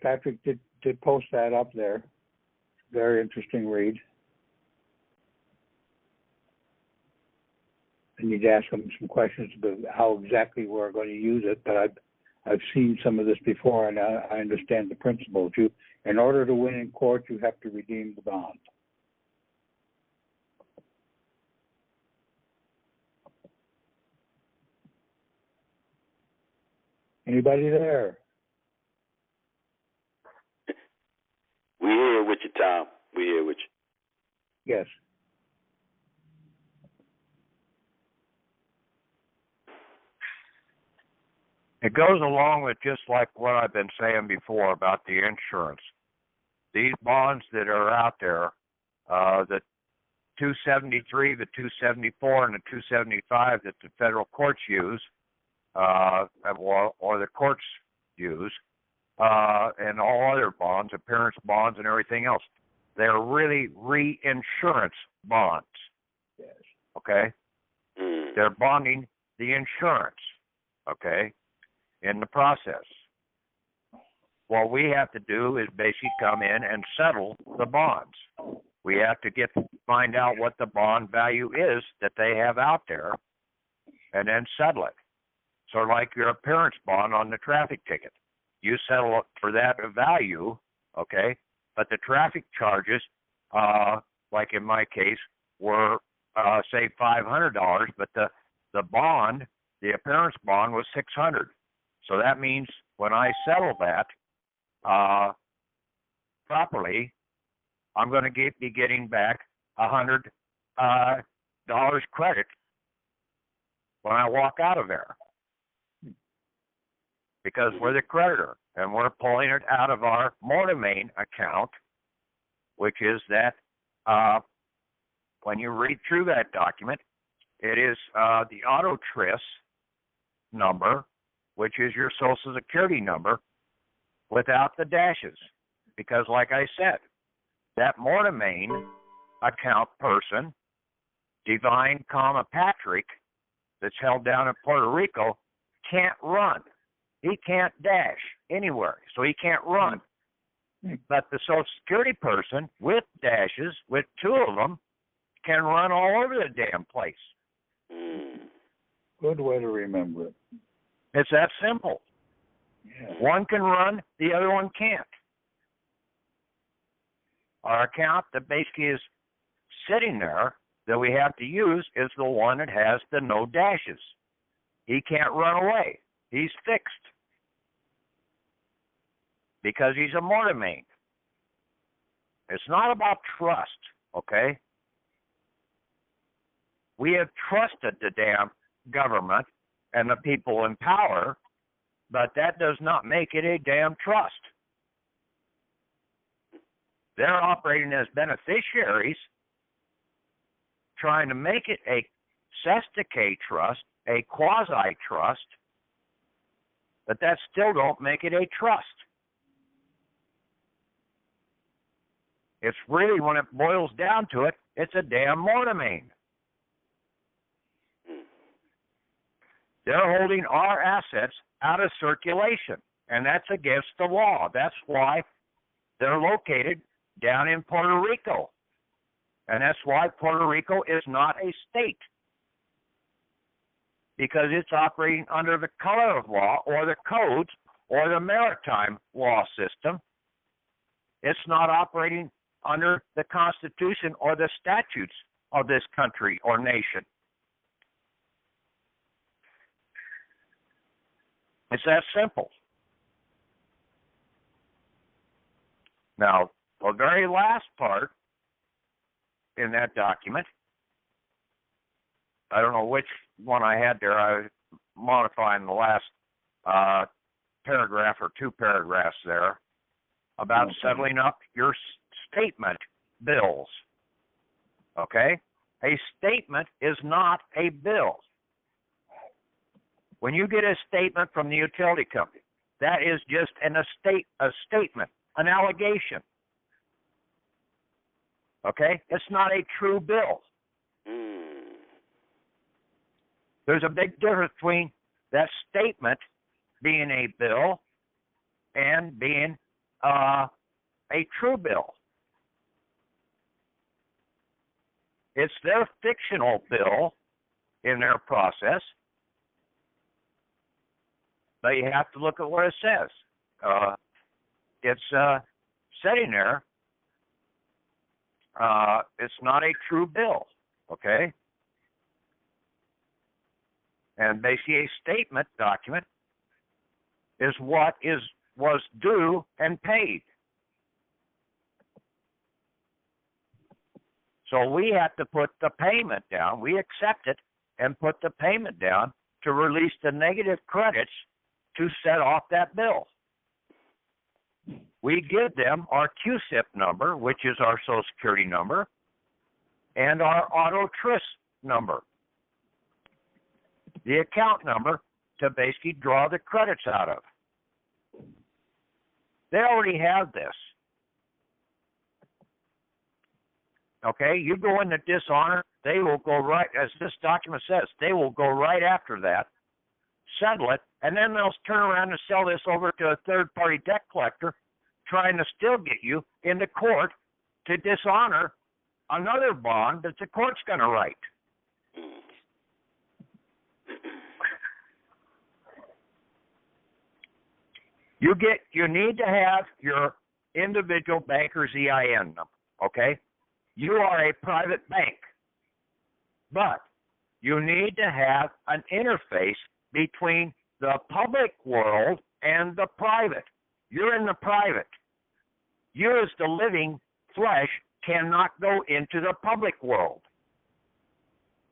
Patrick did post that up there. Very interesting read. I need to ask him some questions about how exactly we're going to use it, but I've seen some of this before, and I understand the principles. In order to win in court, you have to redeem the bond. Anybody there? We here with you, Tom. We here with you. Yes. It goes along with just like what I've been saying before about the insurance. These bonds that are out there, the 273, the 274, and the 275 that the federal courts use, or the courts use, and all other bonds, appearance bonds and everything else, they're really reinsurance bonds. Yes. Okay? They're bonding the insurance, okay, in the process. What we have to do is basically come in and settle the bonds. We have to find out what the bond value is that they have out there and then settle it. So like your appearance bond on the traffic ticket, you settle for that value, okay, but the traffic charges, like in my case, were, say, $500, but the bond, the appearance bond was $600. So that means when I settle that properly, I'm going to be getting back $100 credit when I walk out of there, because we're the creditor and we're pulling it out of our mortmain account, which is that when you read through that document, it is the AUTOTRIS number, which is your Social Security number without the dashes. Because like I said, that mortmain account person, Divine, Patrick, that's held down in Puerto Rico, can't run. He can't dash anywhere, so he can't run. But the Social Security person with dashes, with two of them, can run all over the damn place. Good way to remember it. It's that simple. Yeah. One can run, the other one can't. Our account that basically is sitting there that we have to use is the one that has the no dashes. He can't run away. He's fixed because he's a mortmain. It's not about trust, okay? We have trusted the damn government and the people in power, but that does not make it a damn trust. They're operating as beneficiaries, trying to make it a cesticate trust, a quasi-trust, but that still don't make it a trust. It's really, when it boils down to it, it's a damn mortmain. They're holding our assets out of circulation, and that's against the law. That's why they're located down in Puerto Rico, and that's why Puerto Rico is not a state, because it's operating under the color of law or the codes or the maritime law system. It's not operating under the Constitution or the statutes of this country or nation. It's that simple. Now, the very last part in that document, I don't know which one I had there. I was modifying the last paragraph or two paragraphs there about settling up your statement bills. Okay? A statement is not a bill. When you get a statement from the utility company, that is just a statement, an allegation. Okay? It's not a true bill. There's a big difference between that statement being a bill and being a true bill. It's their fictional bill in their process, but you have to look at what it says. It's sitting there. It's not a true bill, okay? And basically a statement document is what was due and paid. So we have to put the payment down. We accept it and put the payment down to release the negative credits to set off that bill. We give them our CUSIP number, which is our Social Security number, and our AUTOTRIS number, the account number to basically draw the credits out of. They already have this. Okay, you go into dishonor, they will go right, as this document says, they will go right after that, settle it, and then they'll turn around and sell this over to a third-party debt collector trying to still get you into court to dishonor another bond that the court's going to write. You need to have your individual banker's EIN number, okay? You are a private bank, but you need to have an interface between the public world and the private. You're in the private. You as the living flesh cannot go into the public world.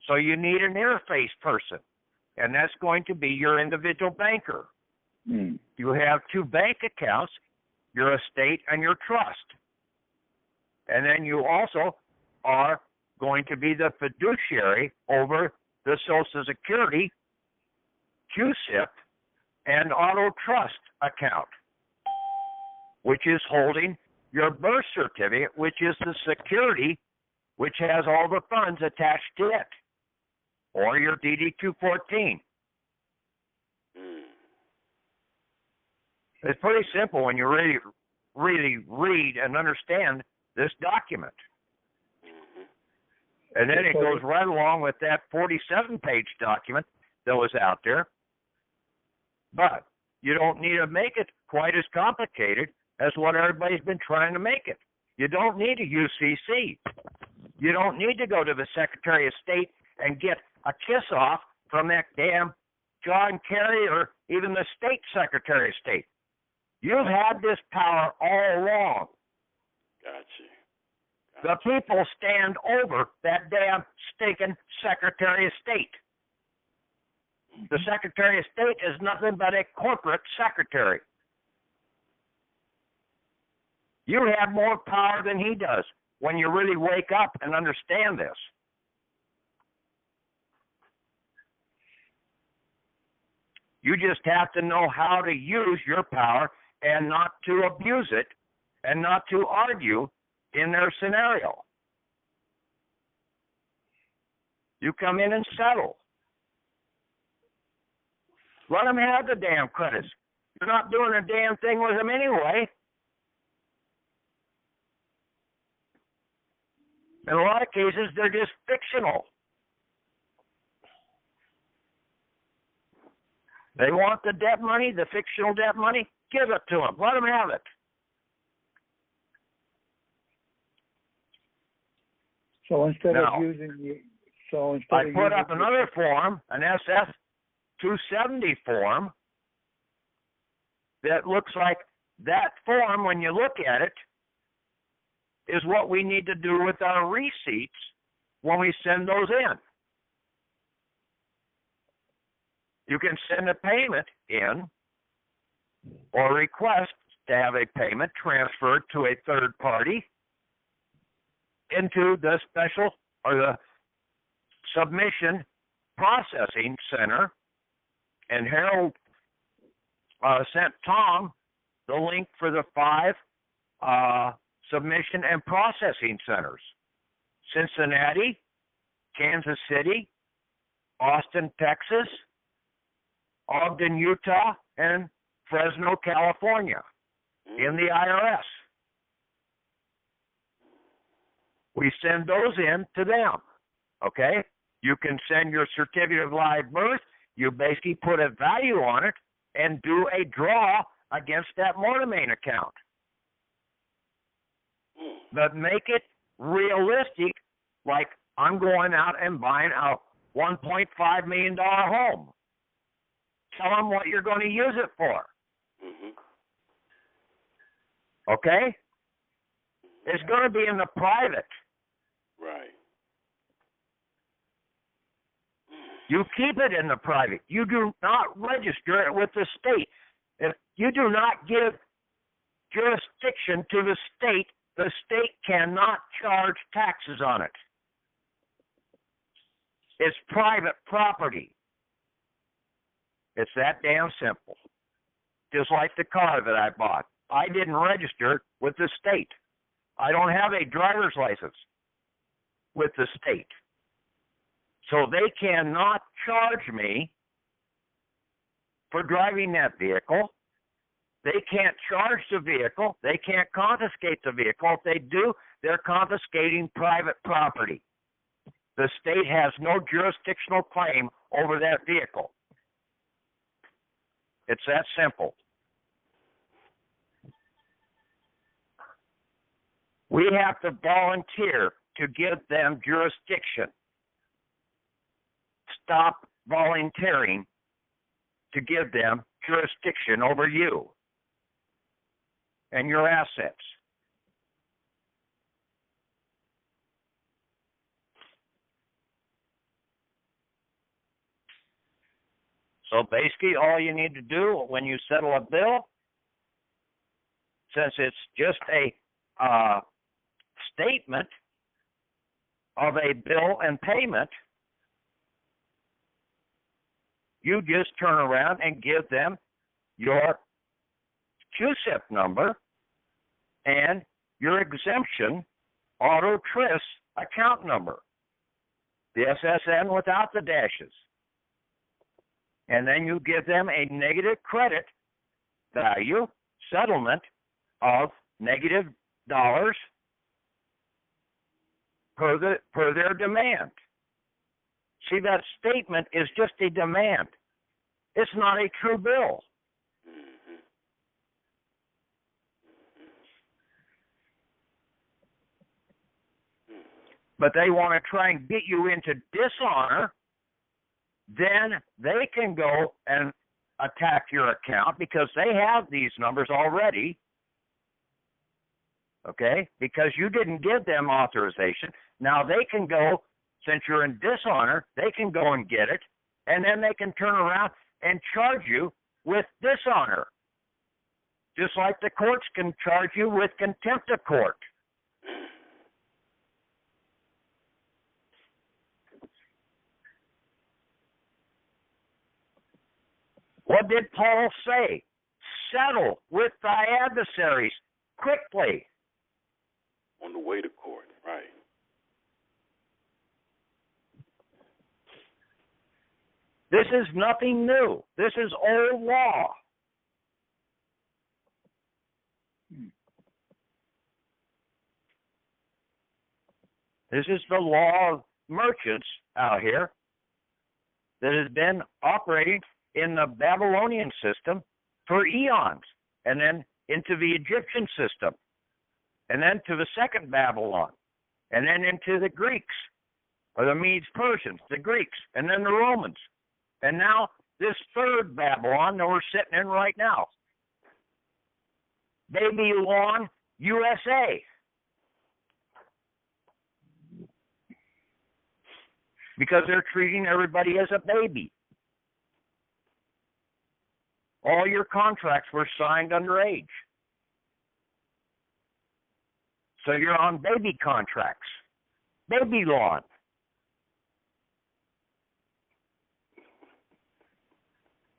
So you need an interface person, and that's going to be your individual banker. You have two bank accounts, your estate and your trust. And then you also are going to be the fiduciary over the Social Security, CUSIP, and Auto Trust account, which is holding your birth certificate, which is the security which has all the funds attached to it, or your DD-214. It's pretty simple when you really read and understand this document. And then it goes right along with that 47-page document that was out there. But you don't need to make it quite as complicated as what everybody's been trying to make it. You don't need a UCC. You don't need to go to the Secretary of State and get a kiss-off from that damn John Kerry or even the State Secretary of State. You've had this power all along. Gotcha. The people stand over that damn stinking Secretary of State. The Secretary of State is nothing but a corporate secretary. You have more power than he does when you really wake up and understand this. You just have to know how to use your power and not to abuse it and not to argue in their scenario. You come in and settle. Let them have the damn credits. You're not doing a damn thing with them anyway. In a lot of cases, they're just fictional. They want the debt money, the fictional debt money, give it to them. Let them have it. So instead Now, of using the, I put up another form, an SF-270 form, that looks like that form, when you look at it, is what we need to do with our receipts when we send those in. You can send a payment in or request to have a payment transferred to a third party into the special or the submission processing center, and Harold sent Tom the link for the 5 submission and processing centers. Cincinnati, Kansas City, Austin, Texas, Ogden, Utah, and Fresno, California in the IRS. We send those in to them, okay? You can send your certificate of live birth. You basically put a value on it and do a draw against that Mortamain account. But make it realistic, like I'm going out and buying a $1.5 million home. Tell them what you're going to use it for. Okay? It's going to be in the private. Right. You keep it in the private. You do not register it with the state. If you do not give jurisdiction to the state cannot charge taxes on it. It's private property. It's that damn simple. Just like the car that I bought. I didn't register it with the state. I don't have a driver's license with the state. So they cannot charge me for driving that vehicle. They can't charge the vehicle. They can't confiscate the vehicle. If they do, they're confiscating private property. The state has no jurisdictional claim over that vehicle. It's that simple. We have to volunteer to give them jurisdiction. Stop volunteering to give them jurisdiction over you and your assets. So basically all you need to do when you settle a bill, since it's just a statement of a bill and payment, you just turn around and give them your CUSIP number and your exemption AUTOTRIS account number, the SSN without the dashes. And then you give them a negative credit value settlement of negative dollars per their demand. See, that statement is just a demand. It's not a true bill. But they want to try and get you into dishonor. Then they can go and attack your account because they have these numbers already. Okay? Because you didn't give them authorization. Now they can go, since you're in dishonor, they can go and get it, and then they can turn around and charge you with dishonor. Just like the courts can charge you with contempt of court. What did Paul say? Settle with thy adversaries quickly. On the way to court, right. This is nothing new. This is old law. This is the law of merchants out here that has been operating in the Babylonian system for eons, and then into the Egyptian system, and then to the second Babylon, and then into the Greeks, or the Medes, Persians, the Greeks, and then the Romans. And now this third Babylon that we're sitting in right now. Babylon, USA. Because they're treating everybody as a baby. All your contracts were signed underage. So you're on baby contracts. Babylon.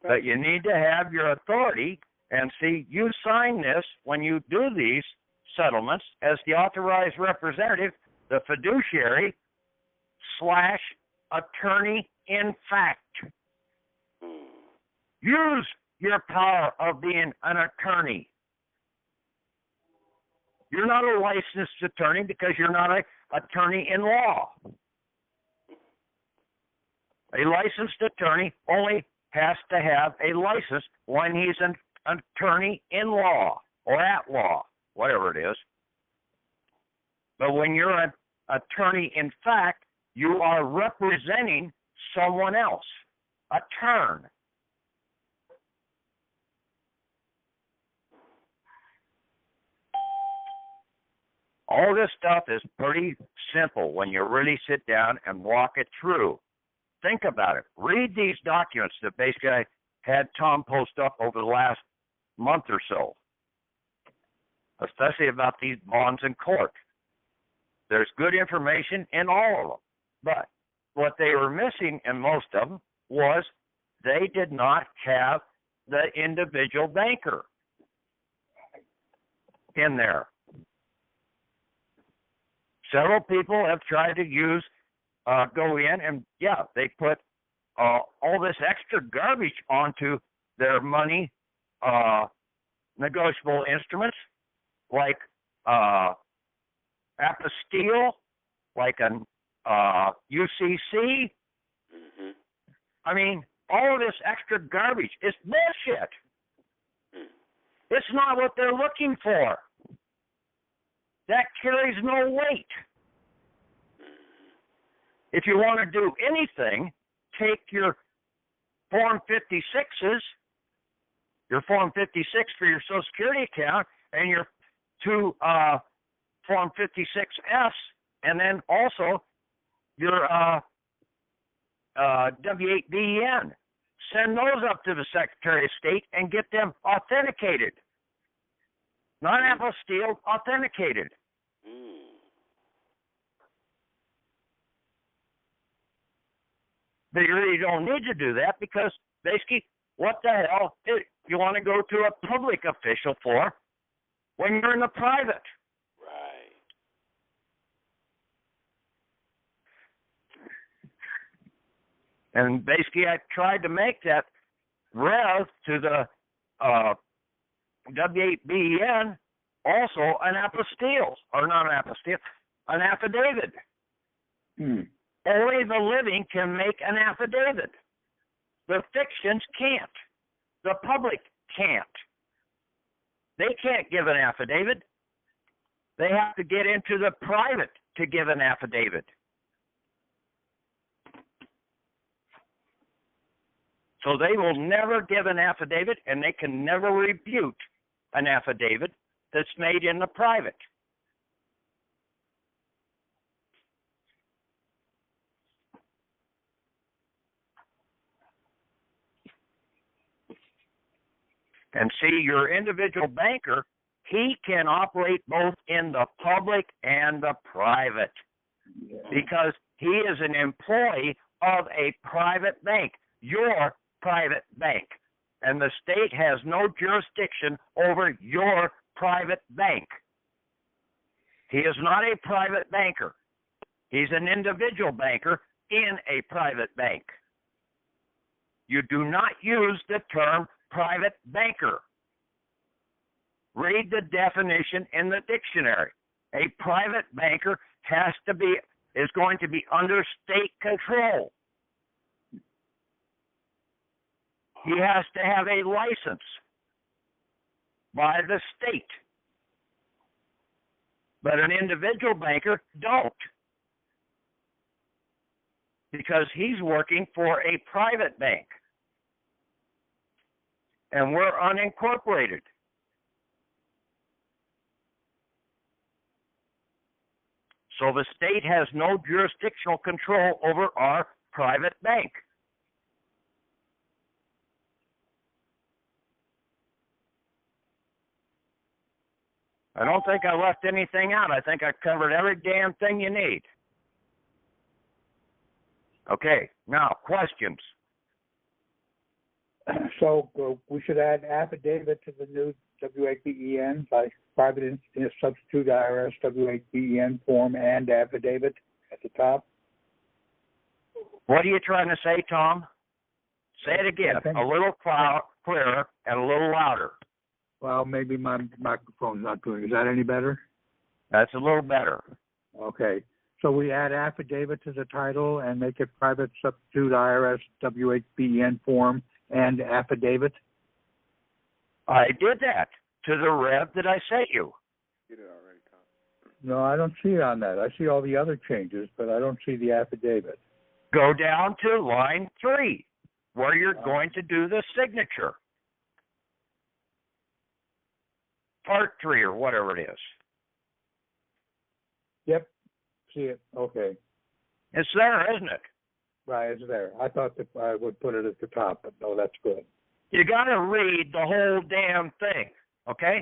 But you need to have your authority, and see, you sign this when you do these settlements as the authorized representative the fiduciary / attorney in fact. Use your power of being an attorney. You're not a licensed attorney because you're not an attorney in law. A licensed attorney only has to have a license when he's an attorney in law or at law, whatever it is. But when you're an attorney in fact, you are representing someone else, a turn. All this stuff is pretty simple when you really sit down and walk it through. Think about it. Read these documents that basically I had Tom post up over the last month or so, especially about these bonds in court. There's good information in all of them. But what they were missing in most of them was they did not have the individual banker in there. Several people have tried to go in and, yeah, they put all this extra garbage onto their money negotiable instruments, like apostille, like an UCC. Mm-hmm. I mean, all of this extra garbage is bullshit. It's not what they're looking for. That carries no weight. If you want to do anything, take your Form 56s, your Form 56 for your Social Security account, and your two Form 56Fs, and then also your W-8BEN. Send those up to the Secretary of State and get them authenticated. Not apostilled, authenticated. But you really don't need to do that because basically, what the hell you want to go to a public official for when you're in the private? Right. And basically, I tried to make that rev to the W-8BEN also an apostille, or not an apostille, an affidavit. Only the living can make an affidavit. The fictions can't. The public can't. They can't give an affidavit. They have to get into the private to give an affidavit. So they will never give an affidavit, and they can never refute an affidavit that's made in the private. And see, your individual banker, he can operate both in the public and the private because he is an employee of a private bank, your private bank. And the state has no jurisdiction over your private bank. He is not a private banker. He's an individual banker in a private bank. You do not use the term private banker. Read the definition in the dictionary. A private banker is going to be under state control. He has to have a license by the state. But an individual banker don't, because he's working for a private bank. And we're unincorporated. So the state has no jurisdictional control over our private bank. I don't think I left anything out. I think I covered every damn thing you need. Okay, now questions. So we should add affidavit to the new W-A-P-E-N, by private substitute IRS W-A-P-E-N form and affidavit at the top. What are you trying to say, Tom? Say it again, a little clearer and a little louder. Well, maybe my microphone's not doing. Is that any better? That's a little better. Okay. So we add affidavit to the title and make it private substitute IRS W-H-B-E-N form and affidavit? I did that to the rev that I sent you. Get it already, Tom. No, I don't see it on that. I see all the other changes, but I don't see the affidavit. Go down to line 3, where you're going to do the signature. Part 3 or whatever it is. Yep. See it. Okay. It's there, isn't it? Right, it's there. I thought that I would put it at the top, but no, that's good. You got to read the whole damn thing, okay?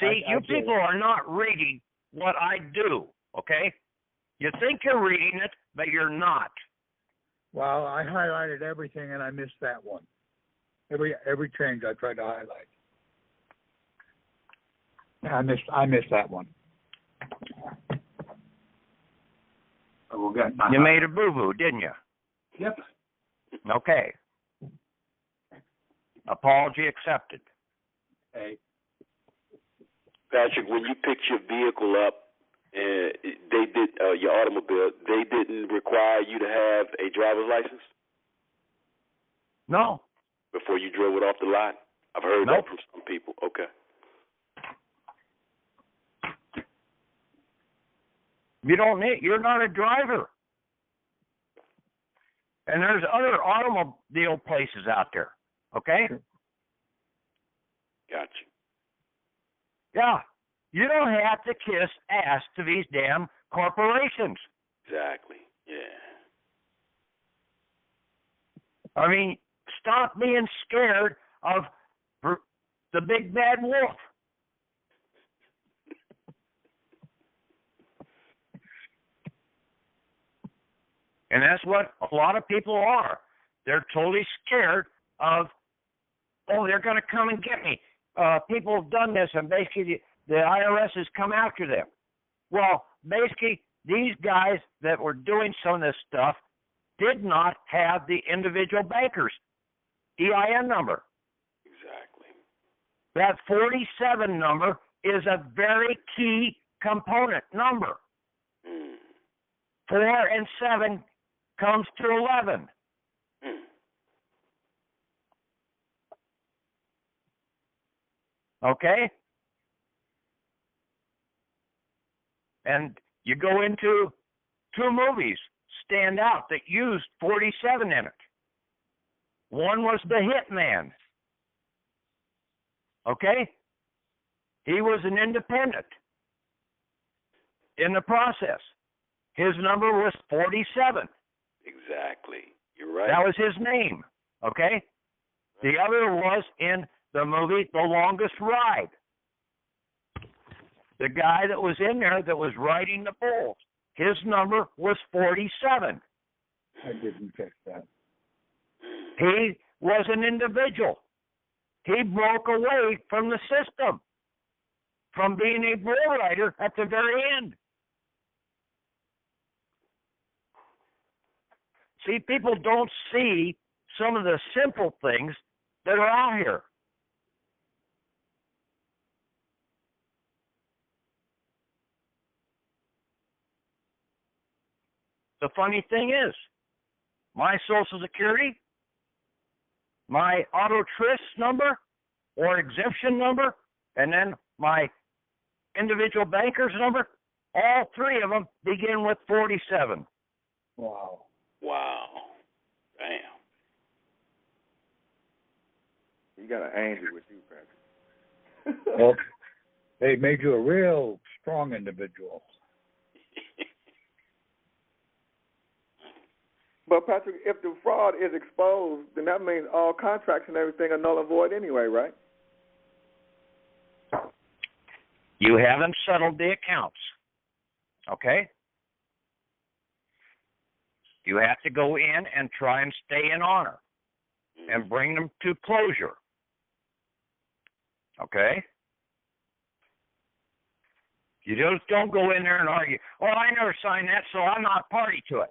You people are not reading what I do, okay? You think you're reading it, but you're not. Well, I highlighted everything and I missed that one. Every change I tried to highlight. I missed that one. You made a boo-boo, didn't you? Yep. Okay. Apology accepted. Hey. Patrick, when you picked your vehicle up, they did your automobile. They didn't require you to have a driver's license? No. Before you drove it off the lot? I've heard that from some people. Okay. You're not a driver. And there's other automobile places out there. Okay? Gotcha. Yeah. You don't have to kiss ass to these damn corporations. Exactly. Yeah. I mean, stop being scared of the big bad wolf. And that's what a lot of people are. They're totally scared of, they're going to come and get me. People have done this, and basically the IRS has come after them. Well, basically, these guys that were doing some of this stuff did not have the individual banker's EIN number. Exactly. That 47 number is a very key component number. 4 and 7 comes to 11. Okay? And you go into 2 movies stand out that used 47 in it. One was The Hitman. Okay? He was an independent in the process. His number was 47. Exactly. You're right. That was his name. Okay? The other was in the movie The Longest Ride. The guy that was in there that was riding the bulls, his number was 47. I didn't catch that. He was an individual. He broke away from the system, from being a bull rider at the very end. See, people don't see some of the simple things that are out here. The funny thing is, my Social Security, my AUTOTRIS number or exemption number, and then my individual banker's number, all 3 of them begin with 47. Wow. Wow. Damn. You got an angel with you, Patrick. Well, they made you a real strong individual. But, Patrick, if the fraud is exposed, then that means all contracts and everything are null and void anyway, right? You haven't settled the accounts. Okay? You have to go in and try and stay in honor and bring them to closure. Okay? You just don't go in there and argue, oh, I never signed that, so I'm not party to it.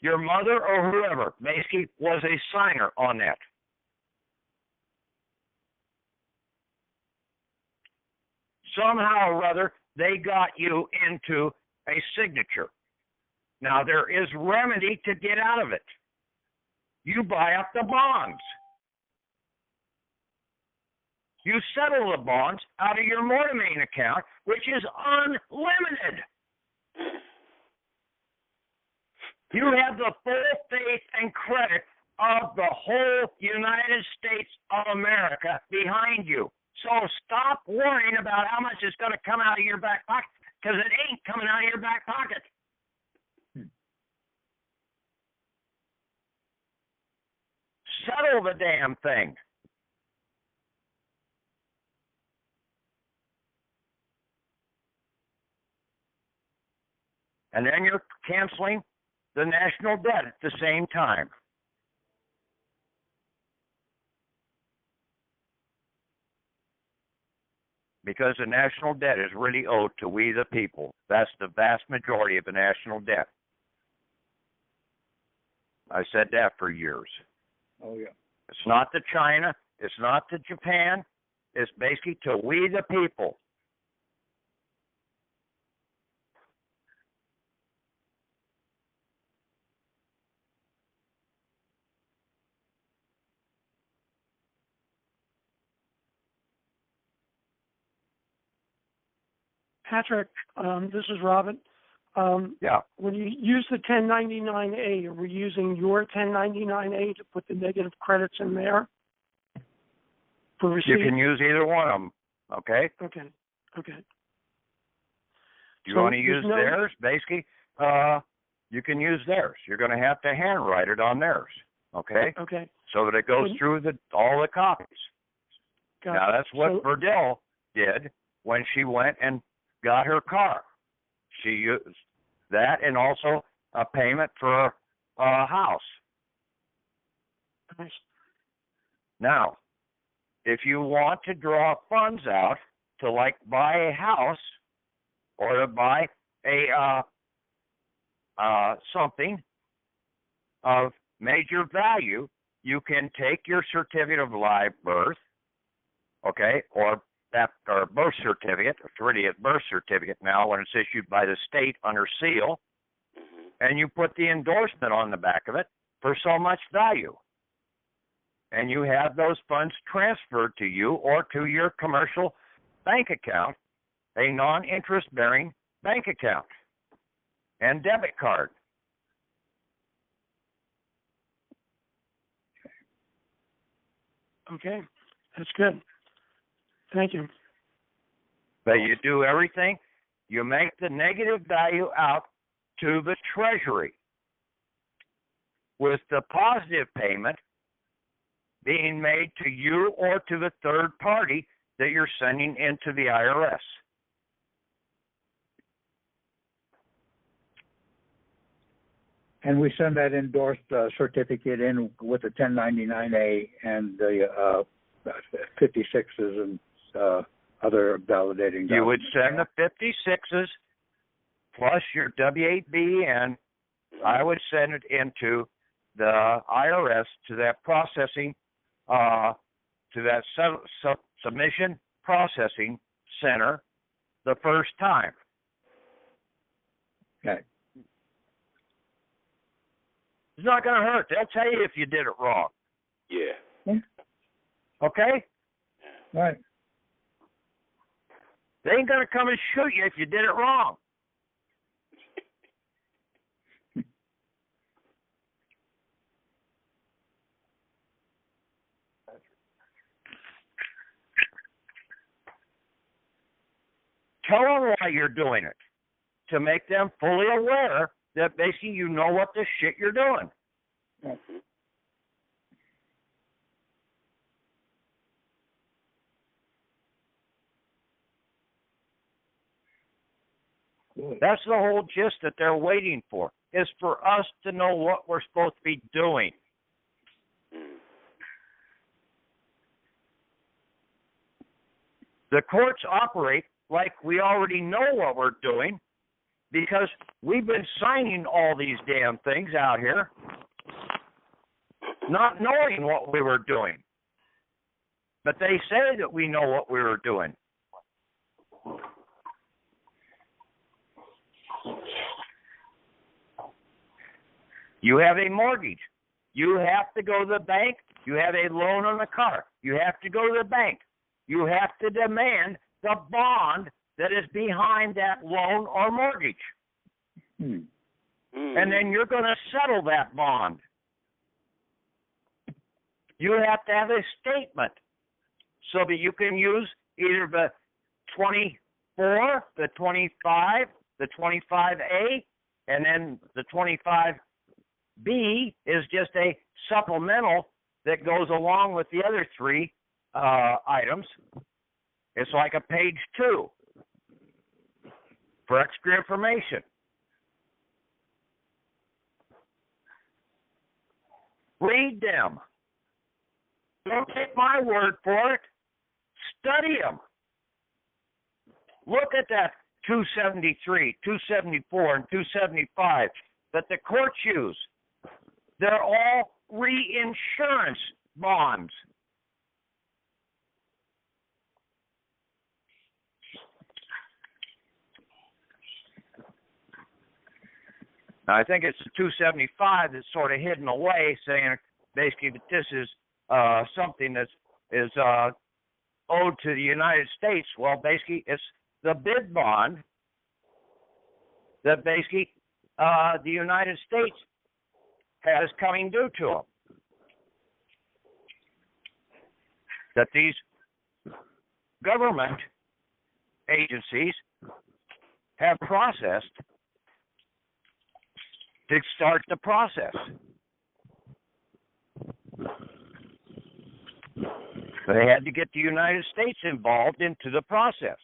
Your mother or whoever basically was a signer on that. Somehow or other, they got you into a signature. Now, there is remedy to get out of it. You buy up the bonds. You settle the bonds out of your mortgage account, which is unlimited. You have the full faith and credit of the whole United States of America behind you. So stop worrying about how much is going to come out of your back pocket, because it ain't coming out of your back pocket. Settle the damn thing. And then you're canceling the national debt at the same time. Because the national debt is really owed to we the people. That's the vast majority of the national debt. I said that for years. Oh, yeah. It's not to China. It's not to Japan. It's basically to we the people. Patrick, this is Robin. Yeah. When you use the 1099-A, are we using your 1099-A to put the negative credits in there for receipt? You can use either one of them, okay? Okay. Do you want to use theirs? Basically, you can use theirs. You're going to have to handwrite it on theirs, okay? Okay. So that it goes through all the copies. Now, that's what Verdell did when she went and got her car. She used that and also a payment for a house. Nice. Now, if you want to draw funds out to like buy a house or to buy a something of major value, you can take your certificate of live birth, okay, or birth certificate. It's really a birth certificate now when it's issued by the state under seal, and you put the endorsement on the back of it for so much value. And you have those funds transferred to you or to your commercial bank account, a non-interest bearing bank account and debit card. Okay, that's good. Thank you. But you do everything. You make the negative value out to the Treasury, with the positive payment being made to you or to the third party that you're sending into the IRS. And we send that endorsed certificate in with the 1099-A and the 56s and other validating documents. You would send the 56s plus your W-8B, and I would send it into the IRS to that processing, to that submission processing center the first time. Okay. It's not going to hurt. They'll tell you if you did it wrong. Yeah. Okay? Right. They ain't going to come and shoot you if you did it wrong. Tell them why you're doing it, to make them fully aware that basically you know what the shit you're doing. That's the whole gist that they're waiting for, is for us to know what we're supposed to be doing. The courts operate like we already know what we're doing because we've been signing all these damn things out here, not knowing what we were doing. But they say that we know what we were doing. You have a mortgage. You have to go to the bank. You have a loan on the car. You have to go to the bank. You have to demand the bond that is behind that loan or mortgage. And then you're going to settle that bond. You have to have a statement so that you can use either the 24, the 25, the 25A, and then the 25B is just a supplemental that goes along with the other three items. It's like a page 2 for extra information. Read them. Don't take my word for it. Study them. Look at that 273, 274, and 275 that the courts use. They're all reinsurance bonds. Now, I think it's the 275 that's sort of hidden away, saying basically that this is something that is owed to the United States. Well, basically, it's the bid bond that basically the United States has coming due to them. That these government agencies have processed to start the process. They had to get the United States involved into the process.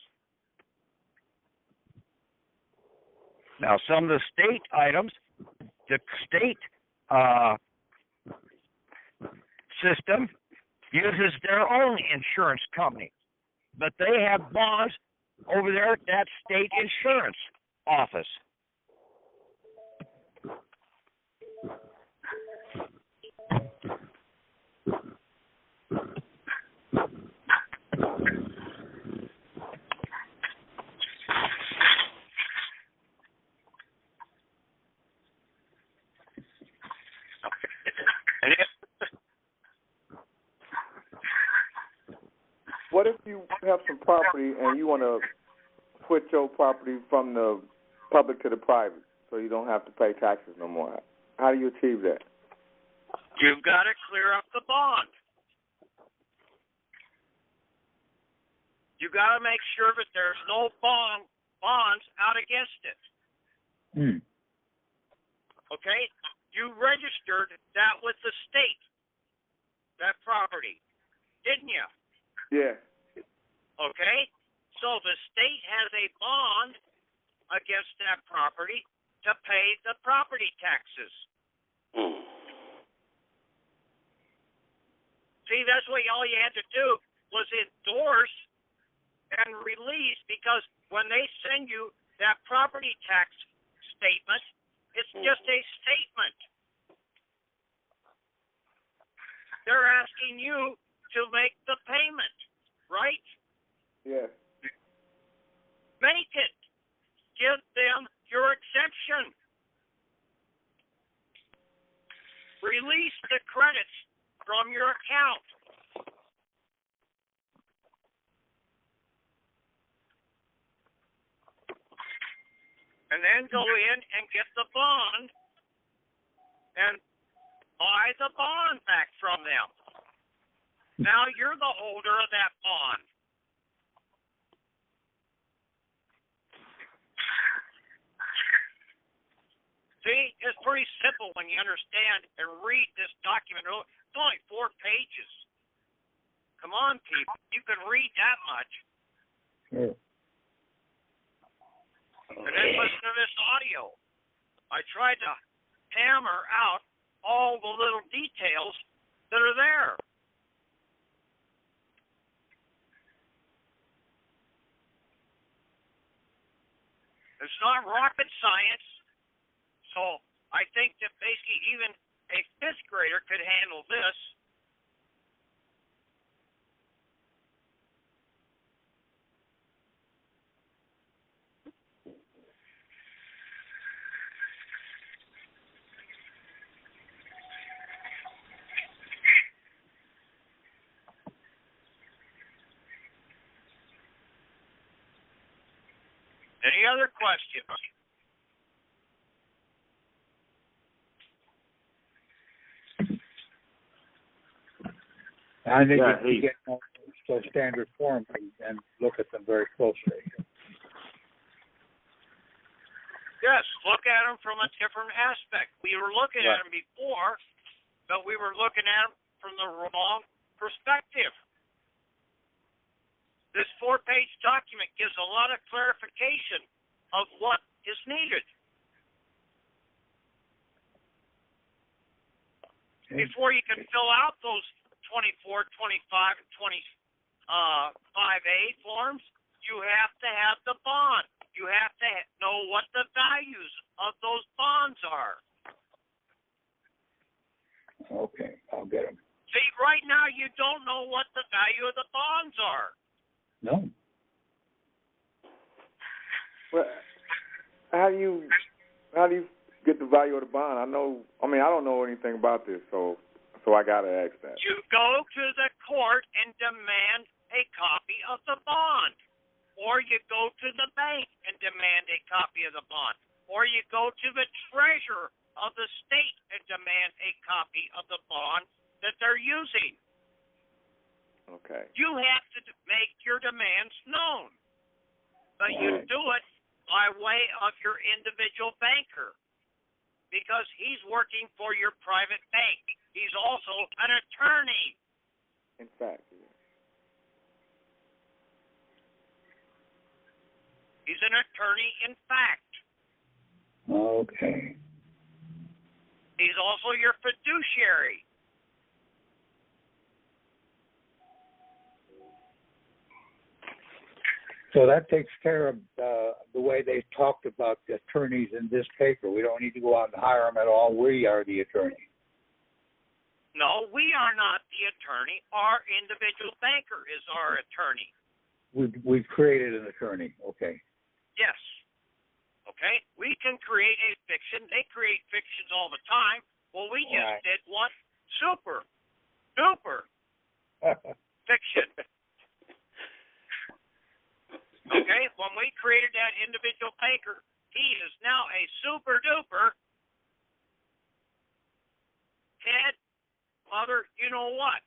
Now, some of the state items, the state system uses their own insurance company, but they have bonds over there at that state insurance office. What if you have some property and you want to switch your property from the public to the private so you don't have to pay taxes no more? How do you achieve that? You've got to clear up the bond. You got to make sure that there's no bonds out against it. Okay? You registered that with the state, that property, didn't you? Yeah. Okay? So the state has a bond against that property to pay the property taxes. See, that's what all you had to do was endorse and release, because when they send you that property tax statement, it's just a statement. They're asking you to make the payment, right? Yes. Make it. Give them your exemption. Release the credits from your account. And then go in and get the bond and buy the bond back from them. Now you're the holder of that bond. See, it's pretty simple when you understand and read this document. It's only 4 pages. Come on, people. You can read that much. Yeah. And then listen to this audio. I tried to hammer out all the little details that are there. It's not rocket science. So I think that basically even a fifth grader could handle this. Any other questions? I think you get those standard forms and look at them very closely. Yes, look at them from a different aspect. We were looking at them before, but we were looking at them from the wrong perspective. This 4-page document gives a lot of clarification of what is needed. Before you can fill out those 24, 25, and 25A forms, you have to have the bond. You have to know what the values of those bonds are. Okay, I'll get them. See, right now you don't know what the value of the bonds are. No. Well, how do you get the value of the bond? I don't know anything about this, so I gotta ask that. You go to the court and demand a copy of the bond, or you go to the bank and demand a copy of the bond, or you go to the treasurer of the state and demand a copy of the bond that they're using. Okay. You have to make your demands known, but you do it by way of your individual banker, because he's working for your private bank. He's also an attorney. In fact, He's an attorney in fact. Okay. He's also your fiduciary. So that takes care of the way they talked about the attorneys in this paper. We don't need to go out and hire them at all. We are the attorney. No, we are not the attorney. Our individual banker is our attorney. We've created an attorney. Okay. Yes. Okay? We can create a fiction. They create fictions all the time. Well, we just did one super duper fiction. Okay? When we created that individual banker, he is now a super duper head, mother, you know what?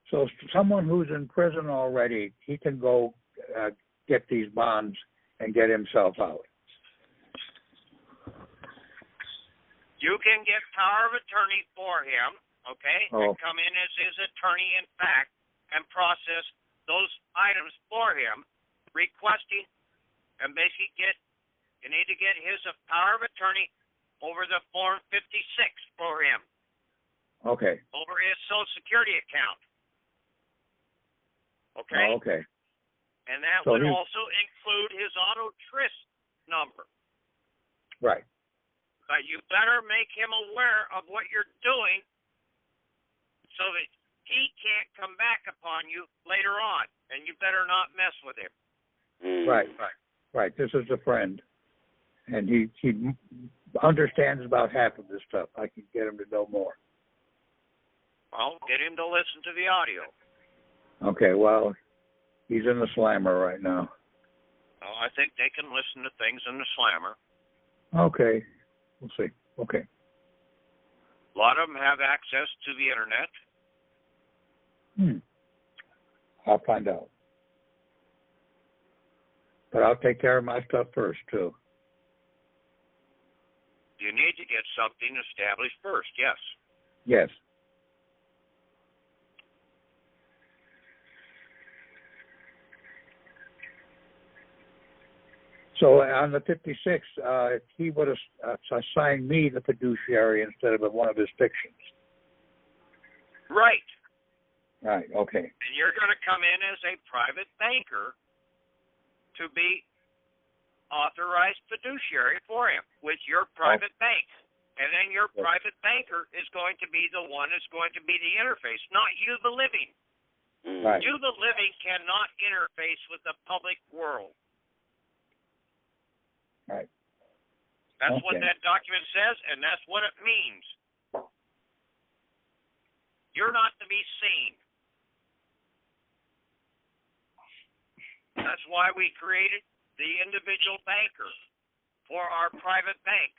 So someone who's in prison already, he can go get these bonds and get himself out. You can get power of attorney for him, okay, and come in as his attorney in fact and process those items for him, requesting and basically you need to get his power of attorney over the Form 56 for him. Okay. Over his Social Security account. Okay? Okay. And that would also include his AUTOTRIS number. Right. But you better make him aware of what you're doing so that he can't come back upon you later on, and you better not mess with him. Right. This is a friend, and he understands about half of this stuff. I can get him to know more. Well, get him to listen to the audio. Okay, well, he's in the slammer right now. Oh, I think they can listen to things in the slammer. Okay, we'll see. Okay. A lot of them have access to the internet. I'll find out. But I'll take care of my stuff first, too. You need to get something established first, yes. Yes. So on the 56, he would have assigned me the fiduciary instead of one of his fictions. Right. Right. Okay. And you're going to come in as a private banker to be authorized fiduciary for him with your private bank. And then your private banker is going to be the one that's going to be the interface, not you, the living. Right. You, the living, cannot interface with the public world. Right. That's what that document says, and that's what it means. You're not to be seen. That's why we created the individual banker for our private bank.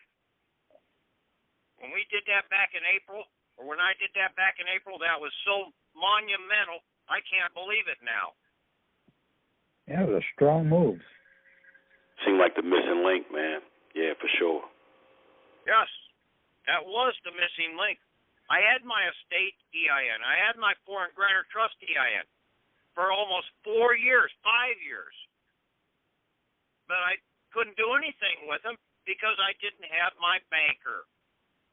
When we did that back in April, or when I did that back in April, that was so monumental, I can't believe it now. Yeah, it was a strong move. Seemed like the missing link, man. Yeah, for sure. Yes, that was the missing link. I had my estate EIN. I had my foreign grantor trust EIN for almost 4 years, 5 years. But I couldn't do anything with them because I didn't have my banker.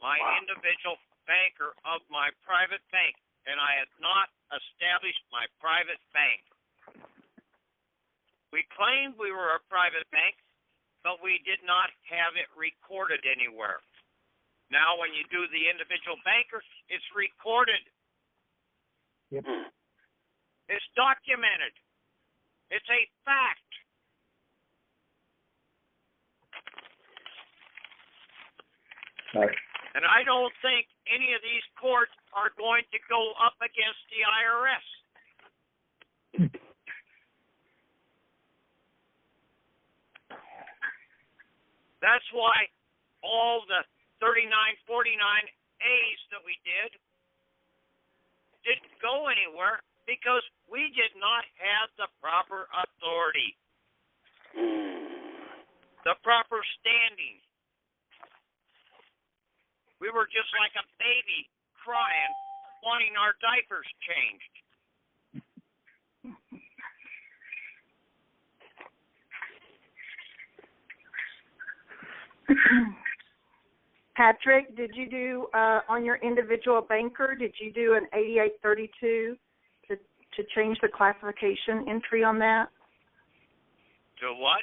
My individual banker of my private bank, and I had not established my private bank. We claimed we were a private bank, but we did not have it recorded anywhere. Now, when you do the individual banker, it's recorded. Yep. It's documented. It's a fact. Right. And I don't think any of these courts are going to go up against the IRS. That's why all the 3949As that we didn't go anywhere because we did not have the proper authority, the proper standing. We were just like a baby crying, wanting our diapers changed. Patrick, did you do on your individual banker? Did you do an 8832 to change the classification entry on that? To what?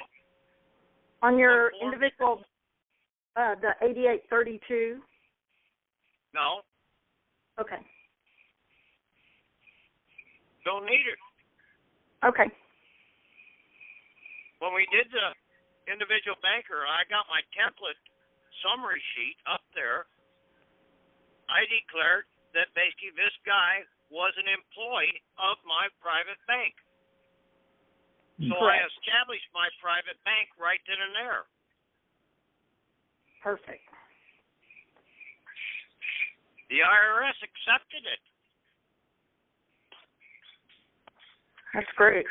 On your individual, the 8832. No. Okay. Don't need it. Okay. When we did the individual banker, I got my template summary sheet up there. I declared that basically this guy was an employee of my private bank. So I established my private bank right then and there. Perfect. The IRS accepted it. That's great.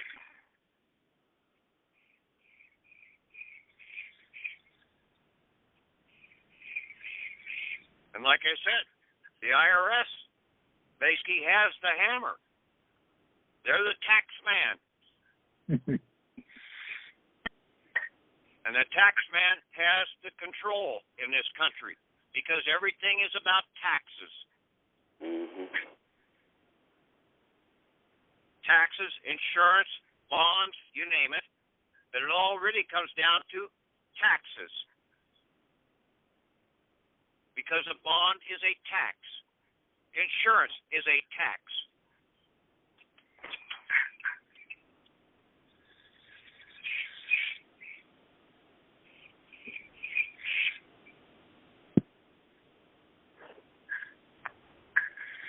And like I said, the IRS basically has the hammer. They're the tax man. And the tax man has the control in this country because everything is about taxes. Taxes, insurance, bonds, you name it. But it all really comes down to taxes. Because a bond is a tax. Insurance is a tax.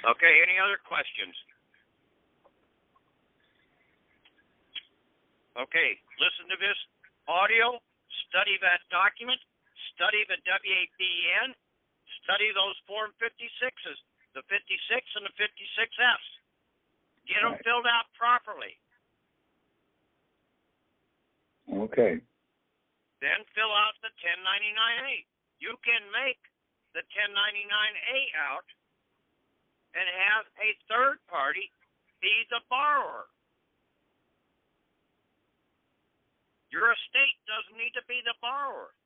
Okay, any other questions? Okay, listen to this audio, study that document, study the WABN, study those Form 56s, the 56 and the 56Fs. Get them filled out properly. Okay. Then fill out the 1099-A. You can make the 1099-A out and have a third party be the borrower. Your estate doesn't need to be the borrower.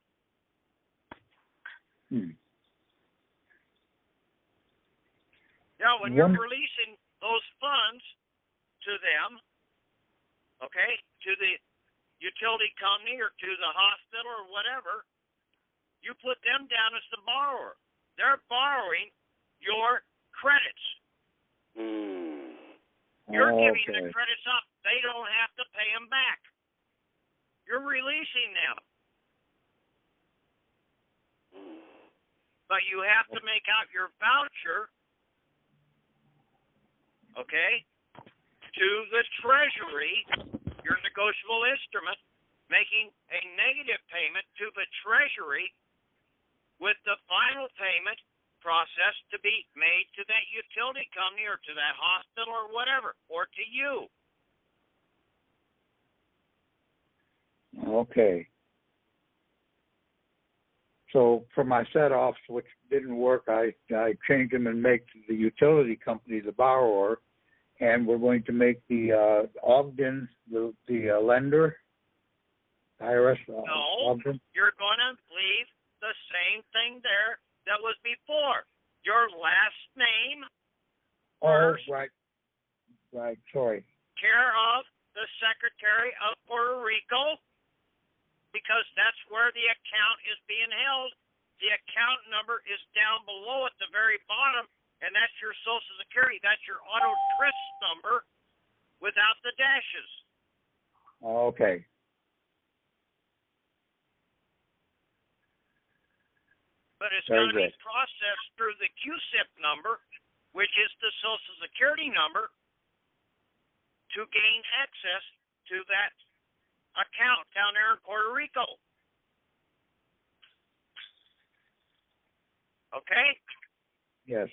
Now, when you're releasing those funds to them, okay, to the utility company or to the hospital or whatever. You put them down as the borrower. They're borrowing your credits. You're giving the credits up. They don't have to pay them back. You're releasing them. But you have to make out your voucher, okay, to the Treasury, your negotiable instrument, making a negative payment to the Treasury with the final payment process to be made to that utility company or to that hospital or whatever, or to you. Okay. So for my set-offs, which didn't work, I changed them and make the utility company the borrower, and we're going to make the Ogden the lender. IRS. No, Ogden. You're going to leave the same thing there that was before. Your last name first. Oh, right. Right. Sorry. Care of the Secretary of Puerto Rico, because that's where the account is being held. The account number is down below at the very bottom, and that's your Social Security. That's your AUTOTRIS number without the dashes. Okay. But it's going to be processed through the CUSIP number, which is the Social Security number, to gain access to that account down there in Puerto Rico. Okay? Yes.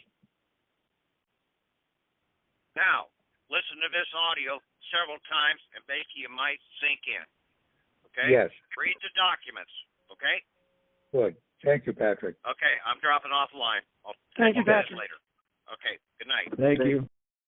Now, listen to this audio several times, and basically you might sink in. Okay? Yes. Read the documents. Okay? Good. Thank you, Patrick. Okay, I'm dropping off the line. I'll Thank you, talk to Patrick. later. Okay, good night. Thank you.